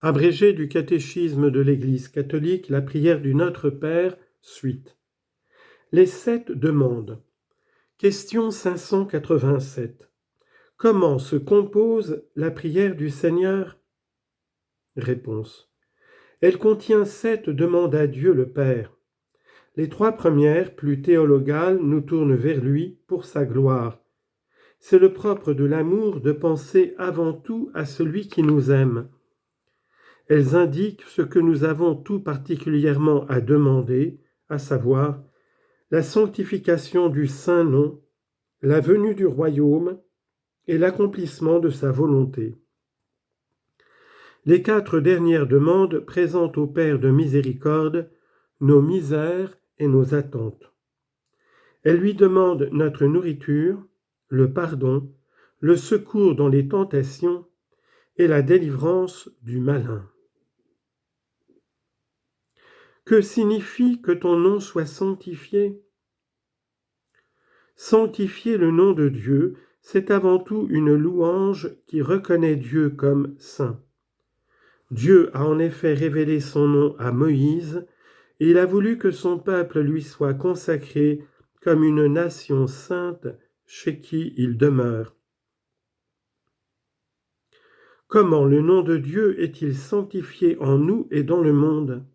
Abrégé du catéchisme de l'Église catholique, la prière du Notre Père, suite. Les 7 demandes. Question 587. Comment se compose la prière du Seigneur? Réponse. Elle contient 7 demandes à Dieu le Père. Les 3 premières, plus théologales, nous tournent vers lui pour sa gloire. C'est le propre de l'amour de penser avant tout à celui qui nous aime. Elles indiquent ce que nous avons tout particulièrement à demander, à savoir la sanctification du Saint-Nom, la venue du royaume et l'accomplissement de sa volonté. Les 4 dernières demandes présentent au Père de miséricorde nos misères et nos attentes. Elles lui demandent notre nourriture, le pardon, le secours dans les tentations et la délivrance du malin. Que signifie que ton nom soit sanctifié? Sanctifier le nom de Dieu, c'est avant tout une louange qui reconnaît Dieu comme saint. Dieu a en effet révélé son nom à Moïse, et il a voulu que son peuple lui soit consacré comme une nation sainte chez qui il demeure. Comment le nom de Dieu est-il sanctifié en nous et dans le monde?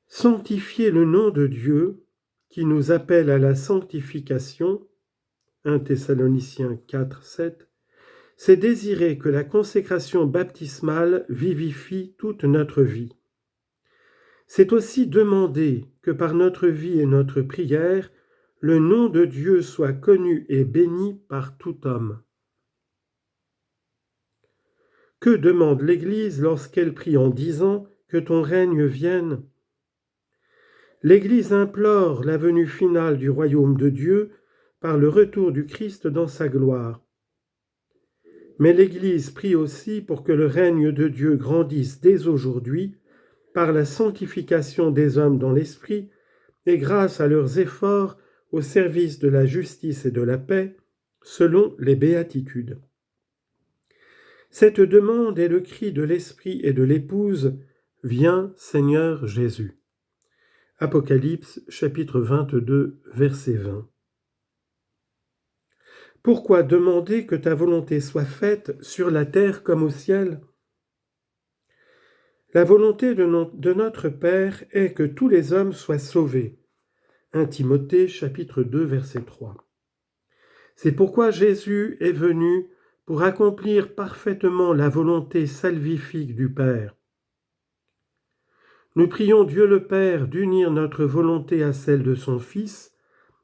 Sanctifier le nom de Dieu, qui nous appelle à la sanctification, 1 Thessaloniciens 4, 7, c'est désirer que la consécration baptismale vivifie toute notre vie. C'est aussi demander que par notre vie et notre prière, le nom de Dieu soit connu et béni par tout homme. Que demande l'Église lorsqu'elle prie en disant que ton règne vienne? L'Église implore la venue finale du royaume de Dieu par le retour du Christ dans sa gloire. Mais l'Église prie aussi pour que le règne de Dieu grandisse dès aujourd'hui par la sanctification des hommes dans l'esprit et grâce à leurs efforts au service de la justice et de la paix, selon les béatitudes. Cette demande est le cri de l'esprit et de l'épouse « Viens, Seigneur Jésus ». Apocalypse chapitre 22, verset 20. Pourquoi demander que ta volonté soit faite sur la terre comme au ciel? La volonté de notre Père est que tous les hommes soient sauvés. 1 Timothée chapitre 2, verset 3. C'est pourquoi Jésus est venu pour accomplir parfaitement la volonté salvifique du Père. Nous prions Dieu le Père d'unir notre volonté à celle de son Fils,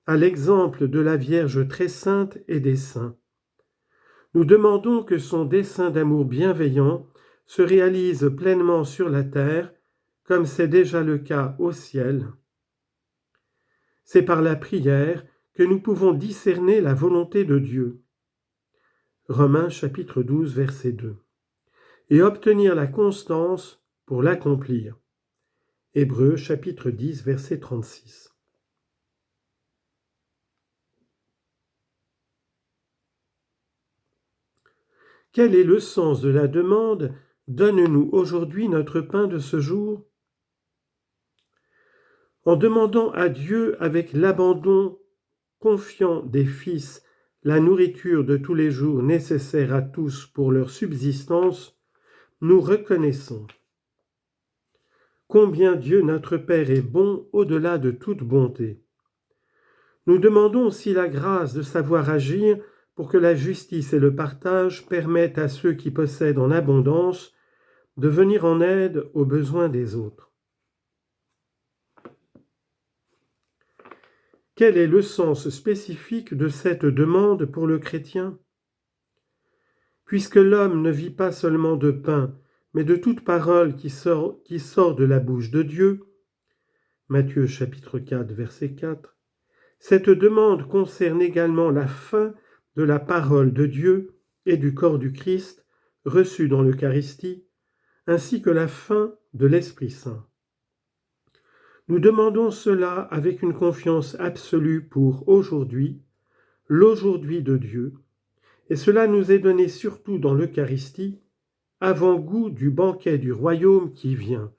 à l'exemple de la Vierge très sainte et des saints. Nous demandons que son dessein d'amour bienveillant se réalise pleinement sur la terre, comme c'est déjà le cas au ciel. C'est par la prière que nous pouvons discerner la volonté de Dieu. Romains chapitre 12, verset 2. Et obtenir la constance pour l'accomplir. Hébreux chapitre 10, verset 36. Quel est le sens de la demande « Donne-nous aujourd'hui notre pain de ce jour » ? En demandant à Dieu avec l'abandon confiant des fils la nourriture de tous les jours nécessaire à tous pour leur subsistance, nous reconnaissons combien Dieu notre Père est bon au-delà de toute bonté. Nous demandons aussi la grâce de savoir agir pour que la justice et le partage permettent à ceux qui possèdent en abondance de venir en aide aux besoins des autres. Quel est le sens spécifique de cette demande pour le chrétien? Puisque l'homme ne vit pas seulement de pain, mais de toute parole qui sort de la bouche de Dieu, Matthieu chapitre 4, verset 4, cette demande concerne également la fin de la parole de Dieu et du corps du Christ reçu dans l'Eucharistie, ainsi que la fin de l'Esprit Saint. Nous demandons cela avec une confiance absolue pour aujourd'hui, l'aujourd'hui de Dieu, et cela nous est donné surtout dans l'Eucharistie, avant-goût du banquet du royaume qui vient.